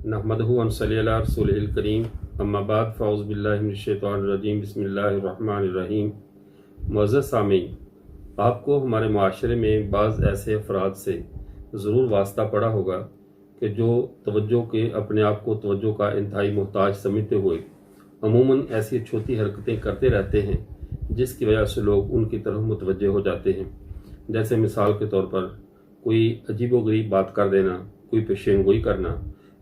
محمد صلی اللہ رسول الکریم اما بعد فاعوذ باللہ من الشیطان الرجیم بسم اللہ الرحمن الرحیم۔ معزز سامعین، آپ کو ہمارے معاشرے میں بعض ایسے افراد سے ضرور واسطہ پڑا ہوگا کہ جو توجہ کے اپنے آپ کو توجہ کا انتہائی محتاج سمجھتے ہوئے عموماً ایسی چھوٹی حرکتیں کرتے رہتے ہیں جس کی وجہ سے لوگ ان کی طرف متوجہ ہو جاتے ہیں۔ جیسے مثال کے طور پر کوئی عجیب و غریب بات کر دینا، کوئی پیشین گوئی کرنا،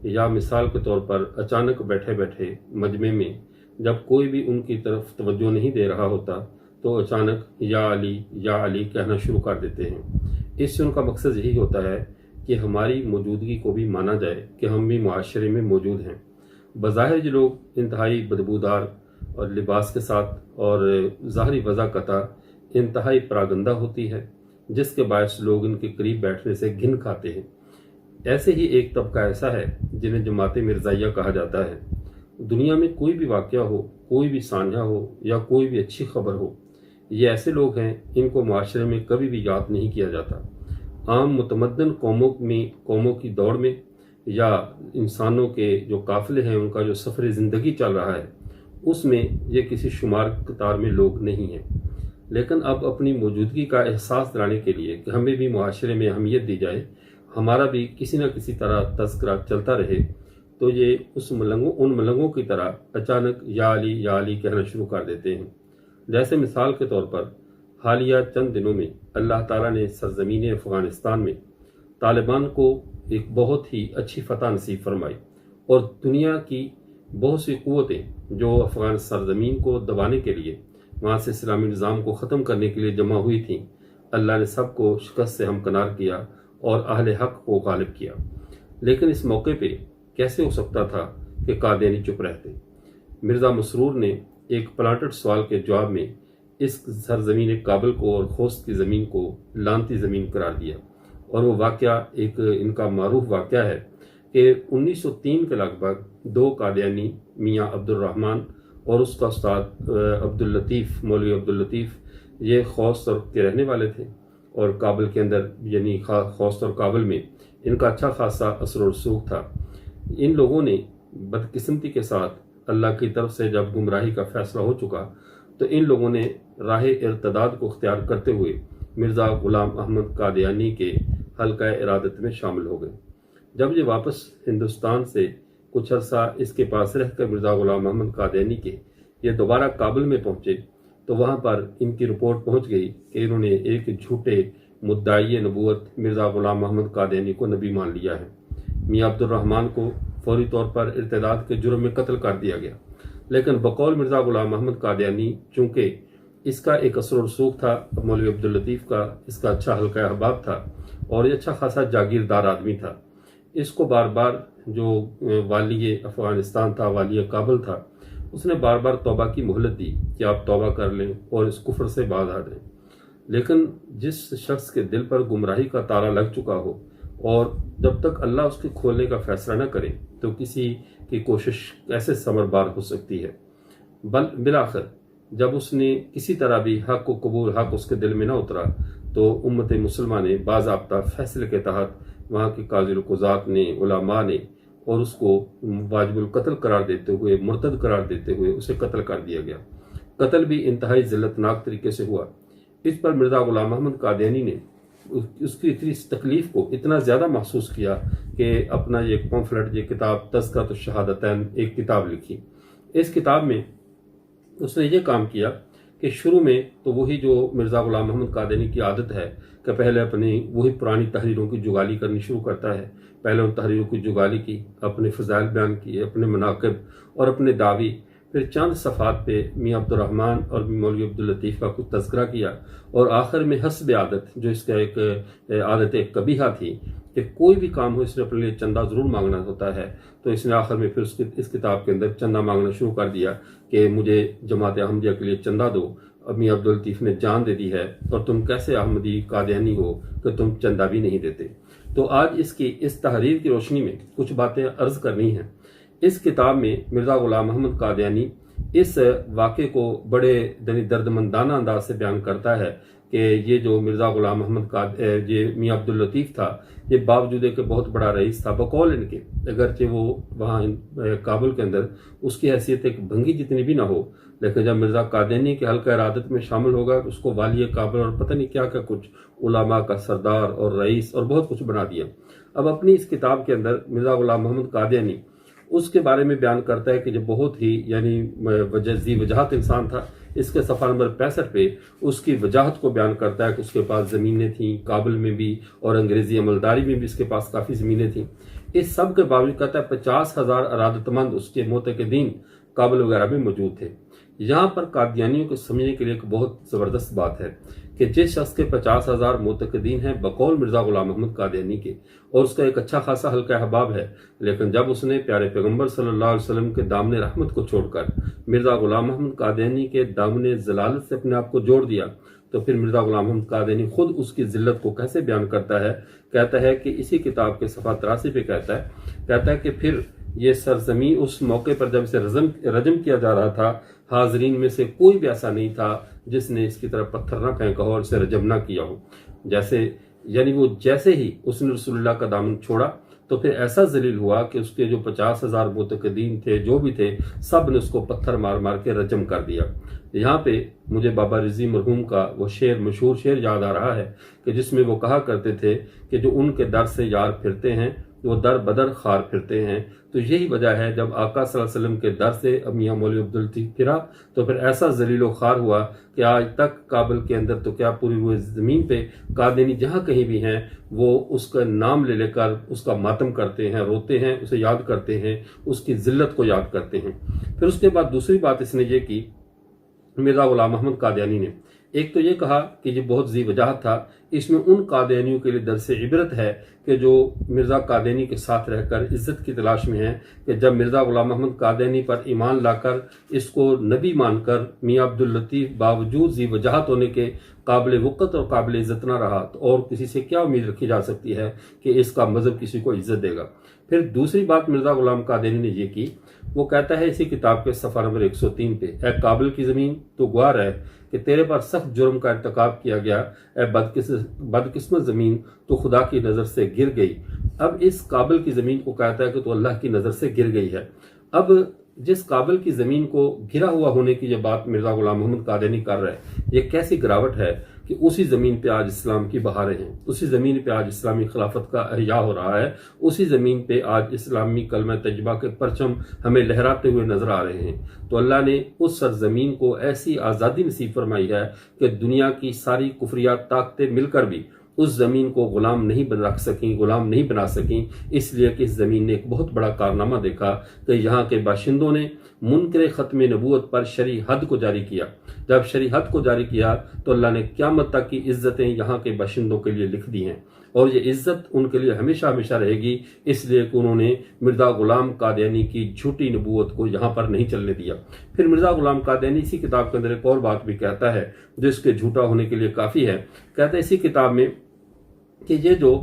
یا مثال کے طور پر اچانک بیٹھے بیٹھے مجمع میں جب کوئی بھی ان کی طرف توجہ نہیں دے رہا ہوتا تو اچانک یا علی کہنا شروع کر دیتے ہیں۔ اس سے ان کا مقصد یہی ہوتا ہے کہ ہماری موجودگی کو بھی مانا جائے کہ ہم بھی معاشرے میں موجود ہیں۔ بظاہر یہ لوگ انتہائی بدبودار اور لباس کے ساتھ اور ظاہری وضاحت انتہائی پراگندہ ہوتی ہے جس کے باعث لوگ ان کے قریب بیٹھنے سے گھن کھاتے ہیں۔ ایسے ہی ایک طبقہ ایسا ہے جنہیں جماعت مرزائیہ کہا جاتا ہے۔ دنیا میں کوئی بھی واقعہ ہو، کوئی بھی سانحہ ہو یا کوئی بھی اچھی خبر ہو، یہ ایسے لوگ ہیں ان کو معاشرے میں کبھی بھی یاد نہیں کیا جاتا۔ عام متمدن قوموں کی دوڑ میں یا انسانوں کے جو قافلے ہیں ان کا جو سفر زندگی چل رہا ہے اس میں یہ کسی شمار قطار میں لوگ نہیں ہیں۔ لیکن اب اپنی موجودگی کا احساس دلانے کے لیے کہ ہمیں بھی معاشرے میں اہمیت دی جائے، ہمارا بھی کسی نہ کسی طرح تذکرہ چلتا رہے، تو یہ ان ملنگوں کی طرح اچانک یا علی کہنا شروع کر دیتے ہیں۔ جیسے مثال کے طور پر حالیہ چند دنوں میں اللہ تعالیٰ نے سرزمین افغانستان میں طالبان کو ایک بہت ہی اچھی فتح نصیب فرمائی، اور دنیا کی بہت سی قوتیں جو افغان سرزمین کو دبانے کے لیے، وہاں سے اسلامی نظام کو ختم کرنے کے لیے جمع ہوئی تھیں، اللہ نے سب کو شکست سے ہمکنار کیا اور اہل حق کو غالب کیا۔ لیکن اس موقع پہ کیسے ہو سکتا تھا کہ قادیانی چپ رہتے؟ مرزا مسرور نے ایک پلانٹڈ سوال کے جواب میں اس سرزمین کابل کو اور خوست کی زمین کو لانتی زمین قرار دیا، اور وہ واقعہ ایک ان کا معروف واقعہ ہے کہ 1903 کے لگ بھگ دو قادیانی، میاں عبد الرحمن اور اس کا استاد عبداللطیف، مولوی عبداللطیف، یہ خوست کے رہنے والے تھے، اور کابل کے اندر یعنی خوست اور کابل میں ان کا اچھا خاصا اثر و رسوخ تھا۔ ان لوگوں نے بدقسمتی کے ساتھ اللہ کی طرف سے جب گمراہی کا فیصلہ ہو چکا تو ان لوگوں نے راہ ارتداد کو اختیار کرتے ہوئے مرزا غلام احمد قادیانی کے حلقہ ارادت میں شامل ہو گئے۔ جب یہ واپس ہندوستان سے کچھ عرصہ اس کے پاس رہ کر مرزا غلام احمد قادیانی کے یہ دوبارہ کابل میں پہنچے تو وہاں پر ان کی رپورٹ پہنچ گئی کہ انہوں نے ایک جھوٹے مدعی نبوت مرزا غلام محمد قادیانی کو نبی مان لیا ہے۔ میاں عبد الرحمن کو فوری طور پر ارتداد کے جرم میں قتل کر دیا گیا، لیکن بقول مرزا غلام محمد قادیانی چونکہ اس کا ایک اثر و رسوخ تھا، مولوی عبداللطیف کا اس کا اچھا حلقہ احباب تھا اور یہ اچھا خاصا جاگیردار آدمی تھا، اس کو بار بار جو والی افغانستان تھا، والی کابل تھا، اس نے بار بار توبہ کی مہلت دی کہ آپ توبہ کر لیں اور اس کفر سے باز آ جائیں۔ لیکن جس شخص کے دل پر گمراہی کا تالا لگ چکا ہو اور جب تک اللہ اس کے کھولنے کا فیصلہ نہ کرے تو کسی کی کوشش کیسے ثمر بار ہو سکتی ہے؟ بالآخر جب اس نے کسی طرح بھی حق کو قبول، حق اس کے دل میں نہ اترا تو امت مسلمہ نے باضابطہ فیصلے کے تحت وہاں کے قاضی القضات نے، علماء نے، اور اس کو واجب القتل قرار دیتے ہوئے، مرتد قرار دیتے ہوئے اسے قتل کر دیا گیا۔ قتل بھی انتہائی ذلتناک طریقے سے ہوا۔ اس پر مرزا غلام احمد قادیانی نے اس کی اتنی تکلیف کو اتنا زیادہ محسوس کیا کہ اپنا یہ پمفلٹ، یہ کتاب تذکرۃ الشہادتین، ایک کتاب لکھی۔ اس کتاب میں اس نے یہ کام کیا کہ شروع میں تو وہی جو مرزا غلام محمد قادیانی کی عادت ہے کہ پہلے اپنی وہی پرانی تحریروں کی جگالی کرنی شروع کرتا ہے، پہلے ان تحریروں کی جگالی کی، اپنے فضائل بیان کیے، اپنے مناقب اور اپنے دعوی، پھر چند صفحات پہ میاں عبد الرحمن اور مولوی عبداللطیف کا کچھ تذکرہ کیا، اور آخر میں حسب عادت، جو اس کا ایک عادت ایک قبیحہ تھی کہ کوئی بھی کام ہو اس نے اپنے لیے چندہ ضرور مانگنا ہوتا ہے، تو اس نے آخر میں پھر اس کتاب کے اندر چندہ مانگنا شروع کر دیا کہ مجھے جماعت احمدیہ کے لیے چندہ دو، اب میاں عبداللطیف نے جان دے دی ہے اور تم کیسے احمدی قادیانی ہو کہ تم چندہ بھی نہیں دیتے۔ تو آج اس تحریر کی روشنی میں کچھ باتیں عرض کرنی ہیں۔ اس کتاب میں مرزا غلام محمد قادیانی اس واقعے کو بڑے دردمندانہ انداز سے بیان کرتا ہے کہ یہ جو مرزا غلام محمد یہ میاں عبداللطیف تھا، یہ باوجود کہ بہت بڑا رئیس تھا بقول ان کے، اگرچہ وہ وہاں کابل کے اندر اس کی حیثیت ایک بھنگی جتنی بھی نہ ہو، لیکن جب مرزا قادیانی کے حلقہ ارادت میں شامل ہوگا اس کو والی کابل اور پتہ نہیں کیا کیا کچھ علماء کا سردار اور رئیس اور بہت کچھ بنا دیا۔ اب اپنی اس کتاب کے اندر مرزا غلام محمد قادیانی اس کے بارے میں بیان کرتا ہے کہ جو بہت ہی یعنی ذی وجاہت انسان تھا۔ اس کے صفحہ نمبر 65 پہ اس کی وجاہت کو بیان کرتا ہے کہ اس کے پاس زمینیں تھیں کابل میں بھی، اور انگریزی عملداری میں بھی اس کے پاس کافی زمینیں تھیں۔ اس سب کے باوجود کہتا ہے 50,000 ارادت مند اس کے معتقدین کابل وغیرہ میں موجود تھے۔ یہاں پر قادیانیوں کو سمجھنے کے لیے ایک بہت زبردست بات ہے کہ جس شخص کے 50,000 معتقدین ہیں بقول مرزا غلام محمد قادیانی کے، اور اس کا ایک اچھا خاصا حلقہ احباب ہے، لیکن جب اس نے پیارے پیغمبر صلی اللہ علیہ وسلم کے دامن رحمت کو چھوڑ کر مرزا غلام محمد قادیانی کے دامن زلالت سے اپنے آپ کو جوڑ دیا، تو پھر مرزا غلام محمد قادیانی خود اس کی ذلت کو کیسے بیان کرتا ہے؟ کہتا ہے کہ اسی کتاب کے صفحہ 83 پہ کہتا ہے کہ پھر یہ سرزمین اس موقع پر جب اسے رجم کیا جا رہا تھا، حاضرین میں سے کوئی بھی ایسا نہیں تھا جس نے اس کی طرف پتھر نہ پھینکا ہو اور اسے رجم نہ کیا ہو۔ یعنی وہ جیسے ہی اس نے رسول اللہ کا دامن چھوڑا تو پھر ایسا ذلیل ہوا کہ اس کے جو 50,000 معتقدین تھے جو بھی تھے سب نے اس کو پتھر مار مار کے رجم کر دیا۔ یہاں پہ مجھے بابا رضی مرحوم کا وہ مشہور شعر یاد آ رہا ہے کہ جس میں وہ کہا کرتے تھے کہ جو ان کے در سے یار پھرتے ہیں وہ در بدر خار پھرتے ہیں۔ تو یہی وجہ ہے جب آقا صلی اللہ علیہ وسلم کے در سے میاں مولوی عبداللطیف پھرا تو پھر ایسا ذلیل و خوار ہوا کہ آج تک کابل کے اندر تو کیا پوری روئے زمین پہ قادیانی جہاں کہیں بھی ہیں وہ اس کا نام لے کر اس کا ماتم کرتے ہیں، روتے ہیں، اسے یاد کرتے ہیں، اس کی ذلت کو یاد کرتے ہیں۔ پھر اس کے بعد دوسری بات اس نے یہ کی مرزا غلام محمد قادیانی نے، ایک تو یہ کہا کہ یہ بہت ذی وجاہت تھا، اس میں ان قادیانیوں کے لیے درس عبرت ہے کہ جو مرزا قادیانی کے ساتھ رہ کر عزت کی تلاش میں ہیں، کہ جب مرزا غلام محمد قادیانی پر ایمان لا کر اس کو نبی مان کر میاں عبداللطیف باوجود ذی وجاہت ہونے کے قابل وقت اور قابل عزت نہ رہا تو اور کسی سے کیا امید رکھی جا سکتی ہے کہ اس کا مذہب کسی کو عزت دے گا۔ پھر دوسری بات مرزا غلام قادیانی نے یہ کی، وہ کہتا ہے اسی کتاب کے صفحہ نمبر 103 پہ، اے کابل کی زمین تو گواہ ہے کہ تیرے پر سخت جرم کا ارتکاب کیا گیا، اے بدقسمت زمین تو خدا کی نظر سے گر گئی۔ اب اس کابل کی زمین کو کہتا ہے کہ تو اللہ کی نظر سے گر گئی ہے۔ اب جس کابل کی زمین کو گرا ہوا ہونے کی یہ بات مرزا غلام محمد قادیانی کر رہا ہے، یہ کیسی گراوٹ ہے کہ اسی زمین پہ آج اسلام کی بہاریں ہیں، اسی زمین پہ آج اسلامی خلافت کا احیاء ہو رہا ہے، اسی زمین پہ آج اسلامی کلمہ طیبہ کے پرچم ہمیں لہراتے ہوئے نظر آ رہے ہیں۔ تو اللہ نے اس سرزمین کو ایسی آزادی نصیب فرمائی ہے کہ دنیا کی ساری کفریات طاقتیں مل کر بھی اس زمین کو غلام نہیں رکھ سکیں، غلام نہیں بنا سکیں، اس لیے کہ اس زمین نے ایک بہت بڑا کارنامہ دیکھا کہ یہاں کے باشندوں نے منکر ختم نبوت پر شرعی حد کو جاری کیا۔ جب شرعی حد کو جاری کیا تو اللہ نے قیامت تک کی عزتیں یہاں کے باشندوں کے لیے لکھ دی ہیں، اور یہ عزت ان کے لیے ہمیشہ ہمیشہ رہے گی، اس لیے کہ انہوں نے مرزا غلام قادیانی کی جھوٹی نبوت کو یہاں پر نہیں چلنے دیا۔ پھر مرزا غلام قادیانی اسی کتاب کے اندر ایک اور بات بھی کہتا ہے جو اس کے جھوٹا ہونے کے لیے کافی ہے۔ کہتا ہے اسی کتاب میں کہ یہ جو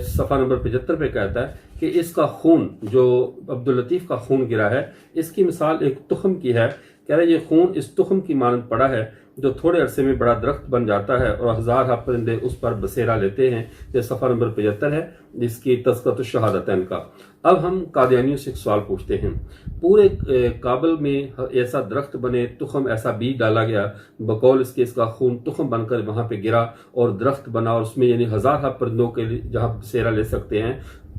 صفحہ نمبر 75 پہ کہتا ہے کہ اس کا خون جو عبداللطیف کا خون گرا ہے، اس کی مثال ایک تخم کی ہے۔ کہہ رہے یہ خون اس تخم کی مانند پڑا ہے جو تھوڑے عرصے میں بڑا درخت بن جاتا ہے اور ہزارہ پرندے اس پر بسیرا لیتے ہیں۔ یہ صفحہ نمبر 75 ہے جس کی تذکرۃ الشہادتین کا۔ اب ہم قادیانیوں سے ایک سوال پوچھتے ہیں، پورے کابل میں ایسا درخت بنے، تخم ایسا بیج ڈالا گیا، بقول اس کے اس کا خون تخم بن کر وہاں پہ گرا اور درخت بنا، اور اس میں یعنی ہزارہ پرندوں کے جہاں بسیرا لے سکتے ہیں۔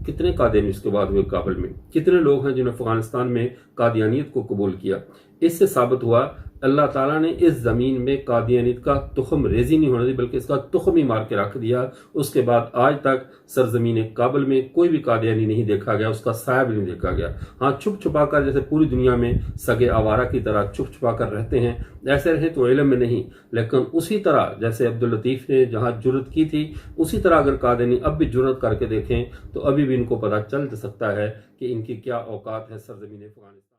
کتنے قادیانی اس کے بعد ہوئے کابل میں؟ کتنے لوگ ہیں جنہوں نے افغانستان میں قادیانیت کو قبول کیا؟ اس سے ثابت ہوا اللہ تعالیٰ نے اس زمین میں قادیانیت کا تخم ریزی نہیں ہونے دی، بلکہ اس کا تخم ہی مار کے رکھ دیا۔ اس کے بعد آج تک سرزمین کابل میں کوئی بھی قادیانی نہیں دیکھا گیا، اس کا سایہ بھی نہیں دیکھا گیا۔ ہاں چھپ چھپا کر جیسے پوری دنیا میں سگے آوارہ کی طرح چھپ چھپا کر رہتے ہیں، ایسے رہے تو علم میں نہیں، لیکن اسی طرح جیسے عبداللطیف نے جہاں جرت کی تھی اسی طرح اگر قادیانی اب بھی جرت کر کے دیکھیں تو ابھی بھی ان کو پتہ چل سکتا ہے کہ ان کی کیا اوقات ہے سرزمین افغانستان۔